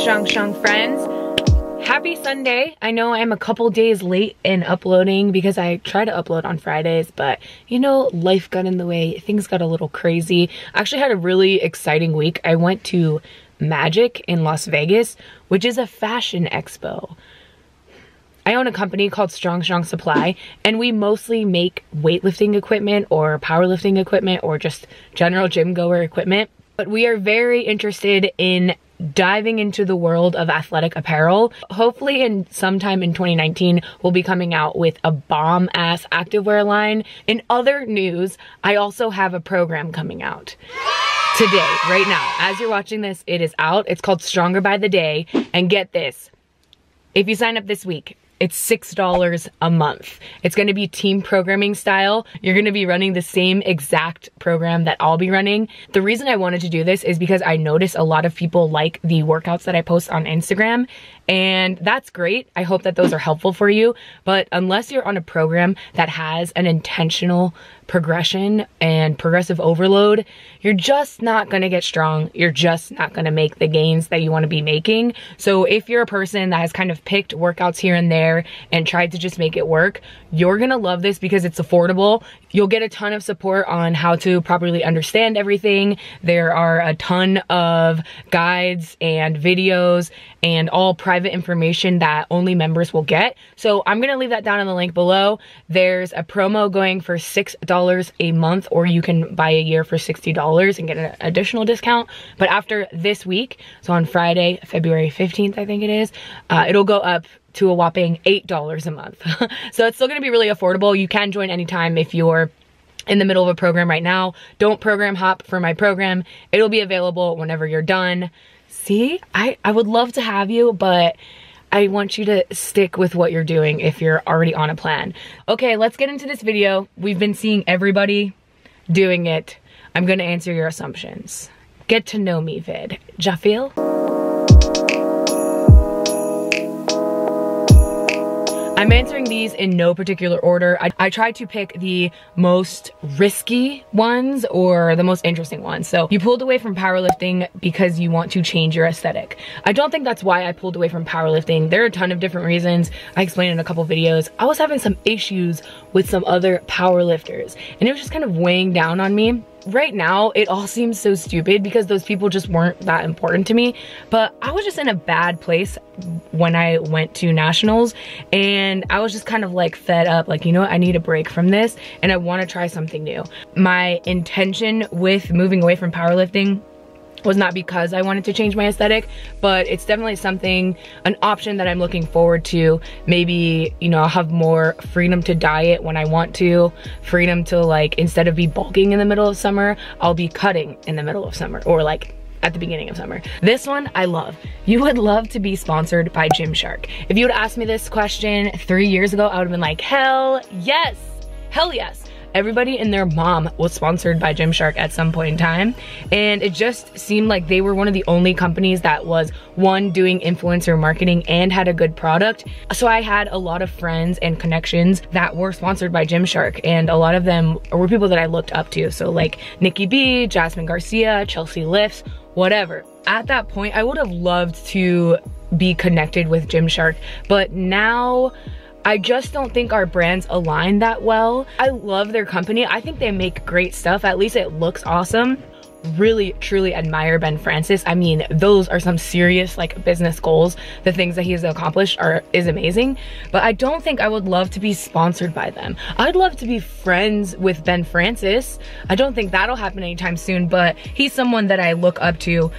Strong friends. Happy Sunday. I know I'm a couple days late in uploading because I try to upload on Fridays, but you know, life got in the way. Things got a little crazy. I actually had a really exciting week. I went to Magic in Las Vegas, which is a fashion expo. I own a company called Strong Supply, and we mostly make weightlifting equipment or powerlifting equipment or just general gym goer equipment. But we are very interested in diving into the world of athletic apparel. Hopefully sometime in 2019, we'll be coming out with a bomb-ass activewear line. In other news, I also have a program coming out. Today, right now, as you're watching this, it is out. It's called Stronger by the Day. And get this, if you sign up this week, it's $6 a month. It's gonna be team programming style. You're gonna be running the same exact program that I'll be running. The reason I wanted to do this is because I notice a lot of people like the workouts that I post on Instagram, and that's great. I hope that those are helpful for you, but unless you're on a program that has an intentional progression and progressive overload, you're just not gonna get strong. You're just not gonna make the gains that you wanna be making. So if you're a person that has kind of picked workouts here and there and tried to just make it work, you're gonna love this because it's affordable. You'll get a ton of support on how to properly understand everything. There are a ton of guides and videos and all private information that only members will get. So I'm gonna leave that down in the link below. There's a promo going for $6 a month, or you can buy a year for $60 and get an additional discount. But after this week, so on Friday, February 15th, I think it is, it'll go up to a whopping $8 a month. So it's still gonna be really affordable. You can join anytime if you're in the middle of a program right now. Don't program hop for my program. It'll be available whenever you're done. See, I would love to have you, but I want you to stick with what you're doing if you're already on a plan. Okay, let's get into this video. We've been seeing everybody doing it. I'm gonna answer your assumptions. Get to know me vid. Ja feel? I'm answering these in no particular order. I try to pick the most risky ones or the most interesting ones. So you pulled away from powerlifting because you want to change your aesthetic. I don't think that's why I pulled away from powerlifting. There are a ton of different reasons. I explained in a couple videos. I was having some issues with some other powerlifters, and it was just kind of weighing down on me. Right now, it all seems so stupid because those people just weren't that important to me, but I was just in a bad place when I went to nationals, and I was just kind of like fed up, like, you know what, I need a break from this and I want to try something new. My intention with moving away from powerlifting was not because I wanted to change my aesthetic, but it's definitely something, an option that I'm looking forward to. Maybe, you know, I'll have more freedom to diet when I want to, freedom to, like, instead of be bulking in the middle of summer, I'll be cutting in the middle of summer, or like at the beginning of summer. This one I love. You would love to be sponsored by Gymshark. If you would ask me this question 3 years ago, I would have been like, hell yes, hell yes. Everybody and their mom was sponsored by Gymshark at some point in time, and it just seemed like they were one of the only companies that was, one, doing influencer marketing and had a good product. So I had a lot of friends and connections that were sponsored by Gymshark, and a lot of them were people that I looked up to. So like Nikki B, Jasmine Garcia, Chelsea Lifts, whatever. At that point, I would have loved to be connected with Gymshark, but now I just don't think our brands align that well. I love their company. I think they make great stuff. At least it looks awesome. Really, truly admire Ben Francis. I mean, those are some serious like business goals. The things that he has accomplished is amazing, but I don't think I would love to be sponsored by them. I'd love to be friends with Ben Francis. I don't think that'll happen anytime soon, but he's someone that I look up to.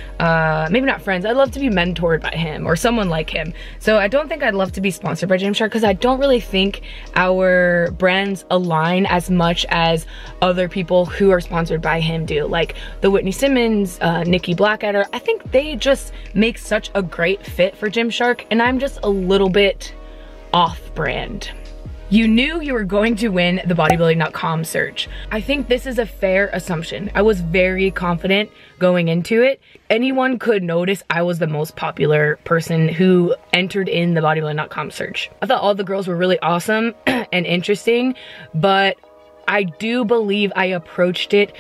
Maybe not friends. I'd love to be mentored by him or someone like him. So I don't think I'd love to be sponsored by Gymshark because I don't really think our brands align as much as other people who are sponsored by him do. Like the Whitney Simmons, Nikki Blackadder, I think they just make such a great fit for Gymshark, and I'm just a little bit off-brand. You knew you were going to win the bodybuilding.com search. I think this is a fair assumption. I was very confident going into it. Anyone could notice I was the most popular person who entered in the bodybuilding.com search. I thought all the girls were really awesome and interesting, but I do believe I approached it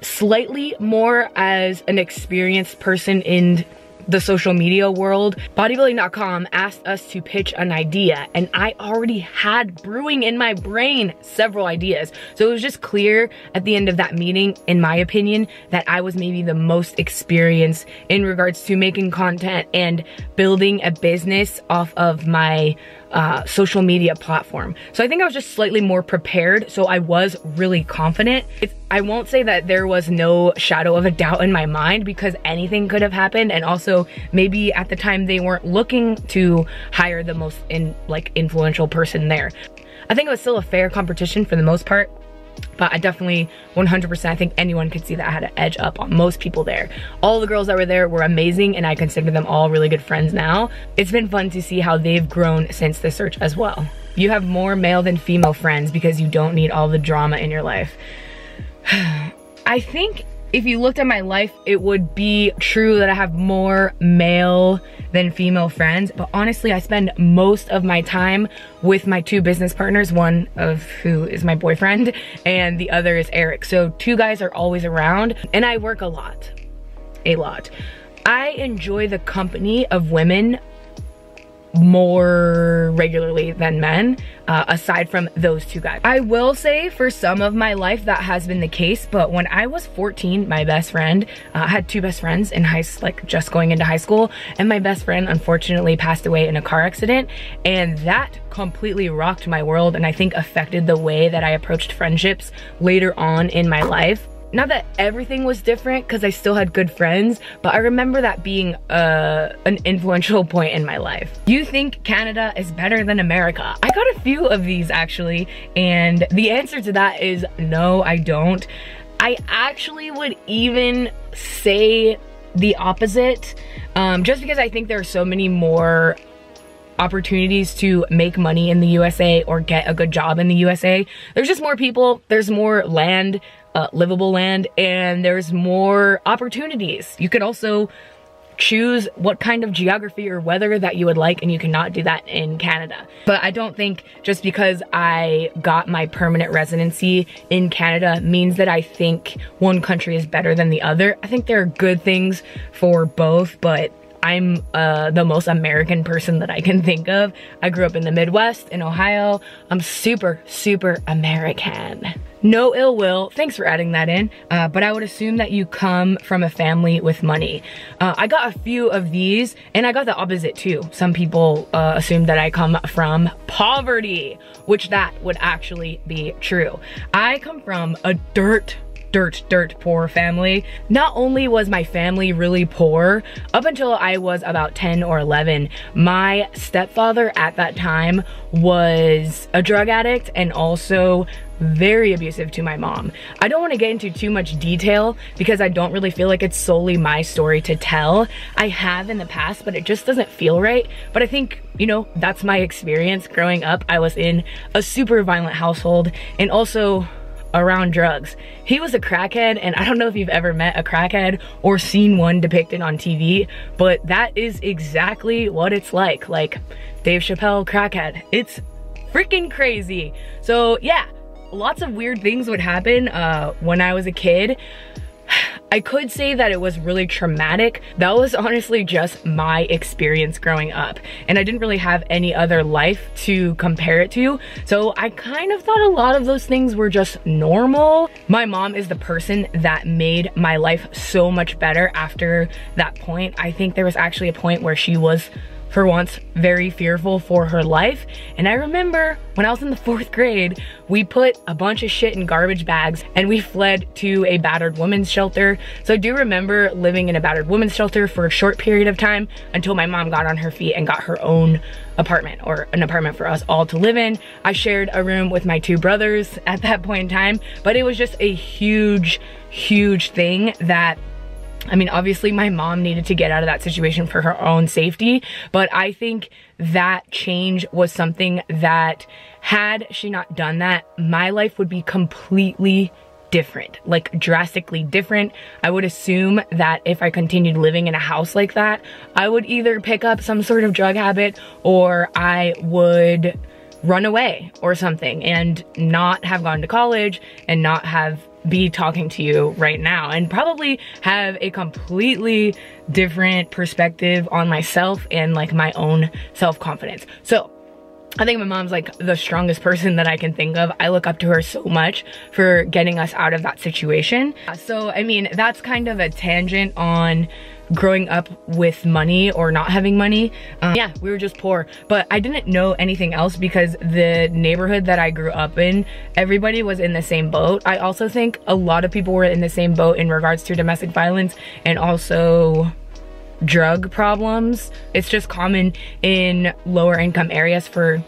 slightly more as an experienced person in the social media world. Bodybuilding.com asked us to pitch an idea, and I already had brewing in my brain several ideas. So it was just clear at the end of that meeting, in my opinion, that I was maybe the most experienced in regards to making content and building a business off of my social media platform. So I think I was just slightly more prepared, so I was really confident. I won't say that there was no shadow of a doubt in my mind, because anything could have happened, and also maybe at the time they weren't looking to hire the most influential person there. I think it was still a fair competition for the most part, but I definitely 100%, I think anyone could see that I had an edge up on most people there. All the girls that were there were amazing, and I consider them all really good friends now. It's been fun to see how they've grown since the search as well. You have more male than female friends because you don't need all the drama in your life. I think if you looked at my life, it would be true that I have more male than female friends, but honestly, I spend most of my time with my two business partners, one of who is my boyfriend, and the other is Eric. So two guys are always around, and I work a lot. I enjoy the company of women more regularly than men, aside from those two guys. I will say for some of my life that has been the case, but when I was 14, my best friend, I had two best friends in just going into high school, and my best friend unfortunately passed away in a car accident, and that completely rocked my world, and I think affected the way that I approached friendships later on in my life. Not that everything was different, because I still had good friends, but I remember that being an influential point in my life. You think Canada is better than America? I got a few of these actually, and the answer to that is no, I don't. I actually would even say the opposite, just because I think there are so many more opportunities to make money in the USA or get a good job in the USA. There's just more people, there's more land, livable land, and there's more opportunities. You could also choose what kind of geography or weather that you would like, and you cannot do that in Canada. But I don't think just because I got my permanent residency in Canada means that I think one country is better than the other. I think there are good things for both, but I'm the most American person that I can think of. I grew up in the Midwest, in Ohio. I'm super, super American. No ill will, thanks for adding that in, but I would assume that you come from a family with money. I got a few of these, and I got the opposite too. Some people assume that I come from poverty, which that would actually be true. I come from a dirt poor family. Not only was my family really poor, up until I was about 10 or 11, my stepfather at that time was a drug addict and also very abusive to my mom. I don't want to get into too much detail because I don't really feel like it's solely my story to tell. I have in the past, but it just doesn't feel right. But I think, you know, that's my experience growing up. I was in a super violent household and also around drugs. He was a crackhead, and I don't know if you've ever met a crackhead or seen one depicted on TV, but that is exactly what it's like Dave Chappelle crackhead. It's freaking crazy. So yeah, lots of weird things would happen when I was a kid. I could say that it was really traumatic. That was honestly just my experience growing up, and I didn't really have any other life to compare it to, so I kind of thought a lot of those things were just normal. My mom is the person that made my life so much better after that point. I think there was actually a point where she was, for once, very fearful for her life. And I remember when I was in the 4th grade, we put a bunch of shit in garbage bags and we fled to a battered women's shelter. So I do remember living in a battered women's shelter for a short period of time until my mom got on her feet and got her own apartment, or an apartment for us all to live in. I shared a room with my 2 brothers at that point in time, but it was just a huge thing that, I mean, obviously my mom needed to get out of that situation for her own safety, but I think that change was something that, had she not done that, my life would be completely different, drastically different. I would assume that if I continued living in a house like that, I would either pick up some sort of drug habit or I would run away or something and not have gone to college and not have be talking to you right now and probably have a completely different perspective on myself and like my own self-confidence. So I think my mom's like the strongest person that I can think of. I look up to her so much for getting us out of that situation. So, I mean, that's kind of a tangent on growing up with money or not having money. Yeah, we were just poor, but I didn't know anything else because the neighborhood that I grew up in, everybody was in the same boat. I also think a lot of people were in the same boat in regards to domestic violence and also drug problems. It's just common in lower income areas for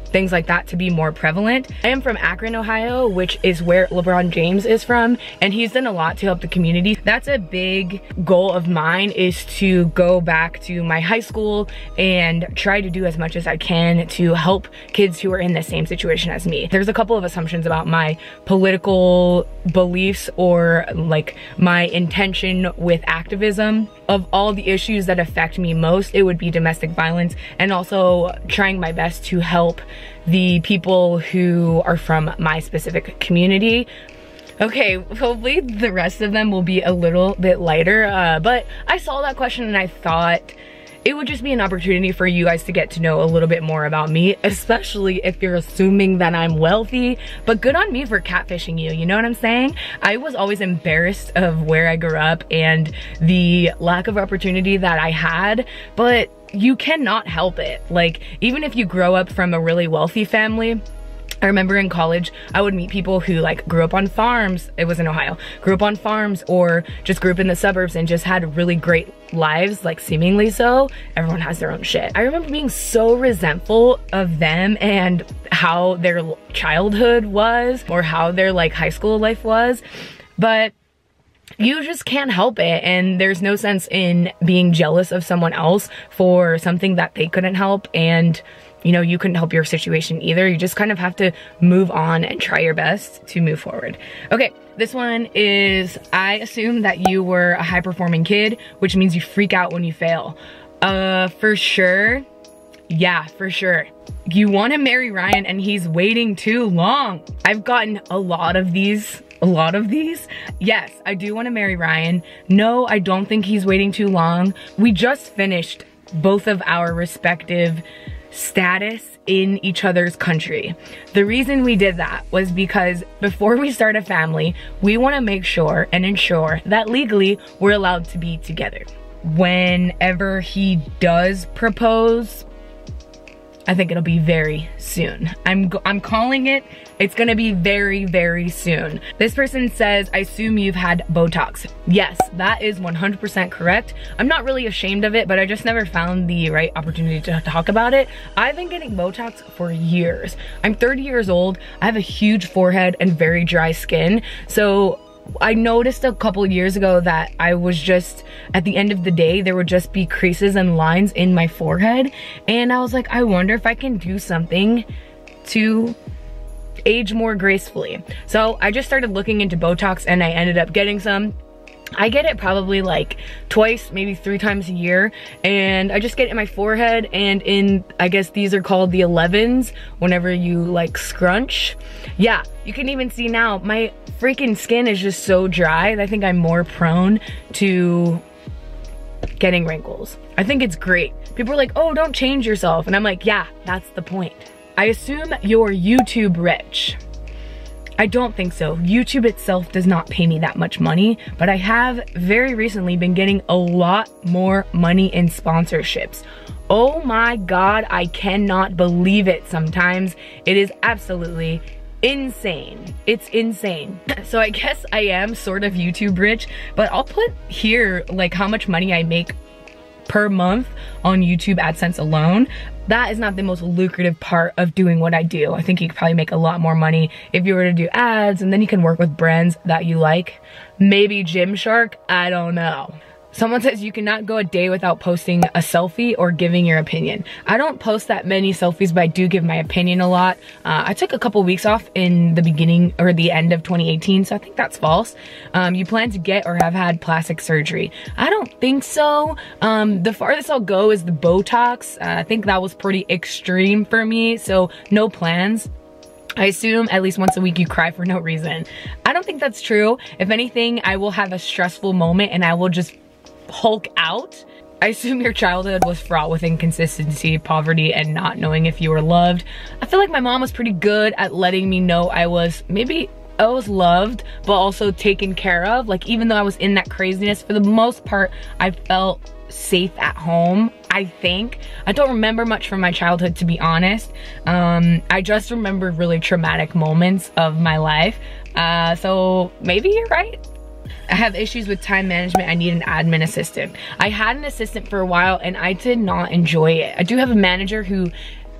things like that to be more prevalent. I am from Akron, Ohio, which is where LeBron James is from, and he's done a lot to help the community. That's a big goal of mine, is to go back to my high school and try to do as much as I can to help kids who are in the same situation as me. There's a couple of assumptions about my political beliefs or like my intention with activism. Of all the issues that affect me most, it would be domestic violence, and also trying my best to help the people who are from my specific community. Okay, hopefully the rest of them will be a little bit lighter, but I saw that question and I thought it would just be an opportunity for you guys to get to know a little bit more about me, especially if you're assuming that I'm wealthy. But good on me for catfishing you, you know what I'm saying? I was always embarrassed of where I grew up and the lack of opportunity that I had, but you cannot help it. Like, even if you grow up from a really wealthy family, I remember in college, I would meet people who like grew up on farms. It was in Ohio. Grew up on farms or just grew up in the suburbs and just had really great lives, like seemingly so. Everyone has their own shit. I remember being so resentful of them and how their childhood was or how their like high school life was. But you just can't help it, and there's no sense in being jealous of someone else for something that they couldn't help, and you know, you couldn't help your situation either. You just kind of have to move on and try your best to move forward. Okay, this one is, I assume that you were a high-performing kid, which means you freak out when you fail. For sure. Yeah, for sure. You want to marry Ryan and he's waiting too long. I've gotten a lot of these. Yes, I do want to marry Ryan. No, I don't think he's waiting too long. We just finished both of our respective status in each other's country. The reason we did that was because before we start a family, we want to make sure and ensure that legally we're allowed to be together. Whenever he does propose, I think it'll be very soon. I'm calling it. It's gonna be very, very soon. This person says, I assume you've had Botox. Yes, that is 100% correct. I'm not really ashamed of it, but I just never found the right opportunity to talk about it. I've been getting Botox for years. I'm 30 years old. I have a huge forehead and very dry skin. So I noticed a couple of years ago that I was just, at the end of the day, there would just be creases and lines in my forehead. And I was like, I wonder if I can do something to age more gracefully. So I just started looking into Botox and I ended up getting some. I get it probably like twice, maybe 3 times a year, and I just get it in my forehead and in, I guess these are called the 11s, whenever you like scrunch. Yeah, you can even see now, my freaking skin is just so dry that I think I'm more prone to getting wrinkles. I think it's great. People are like, oh, don't change yourself. And I'm like, yeah, that's the point. I assume you're YouTube rich. I don't think so. YouTube itself does not pay me that much money, but I have very recently been getting a lot more money in sponsorships. Oh my God, I cannot believe it sometimes. It is absolutely insane. It's insane. So I guess I am sort of YouTube rich, but I'll put here like how much money I make per month on YouTube AdSense alone. That is not the most lucrative part of doing what I do. I think you could probably make a lot more money if you were to do ads, and then you can work with brands that you like. Maybe Gymshark, I don't know. Someone says you cannot go a day without posting a selfie or giving your opinion. I don't post that many selfies, but I do give my opinion a lot. I took a couple weeks off in the beginning or the end of 2018, so I think that's false. You plan to get or have had plastic surgery? I don't think so. The farthest I'll go is the Botox. I think that was pretty extreme for me, so no plans. I assume at least once a week you cry for no reason. I don't think that's true. If anything, I will have a stressful moment and I will just Hulk out. I assume your childhood was fraught with inconsistency, poverty, and not knowing if you were loved. I feel like my mom was pretty good at letting me know I was loved, but also taken care of. Like, even though I was in that craziness, for the most part, I felt safe at home, I think. I don't remember much from my childhood, to be honest. I just remember really traumatic moments of my life. So maybe you're right. I have issues with time management. I need an admin assistant. I had an assistant for a while and I did not enjoy it. I do have a manager who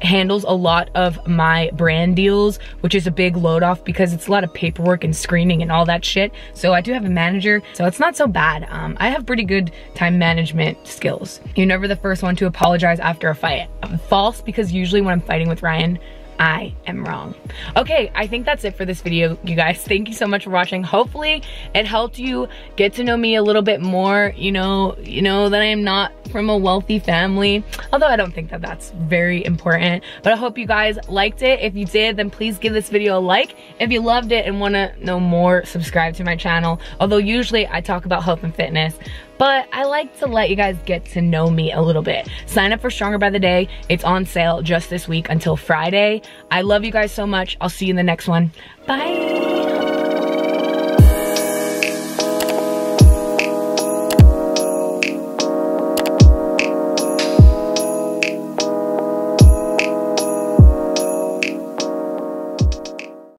handles a lot of my brand deals, which is a big load off because it's a lot of paperwork and screening and all that shit. So I do have a manager, so it's not so bad. I have pretty good time management skills. You're never the first one to apologize after a fight. False, because usually when I'm fighting with Ryan, I am wrong. Okay, I think that's it for this video, you guys. Thank you so much for watching. Hopefully it helped you get to know me a little bit more. You know that I am not from a wealthy family, although I don't think that that's very important. But I hope you guys liked it. If you did, then please give this video a like. If you loved it and want to know more, subscribe to my channel. Although usually I talk about health and fitness, but I like to let you guys get to know me a little bit. Sign up for Stronger by the Day. It's on sale just this week until Friday. I love you guys so much. I'll see you in the next one. Bye.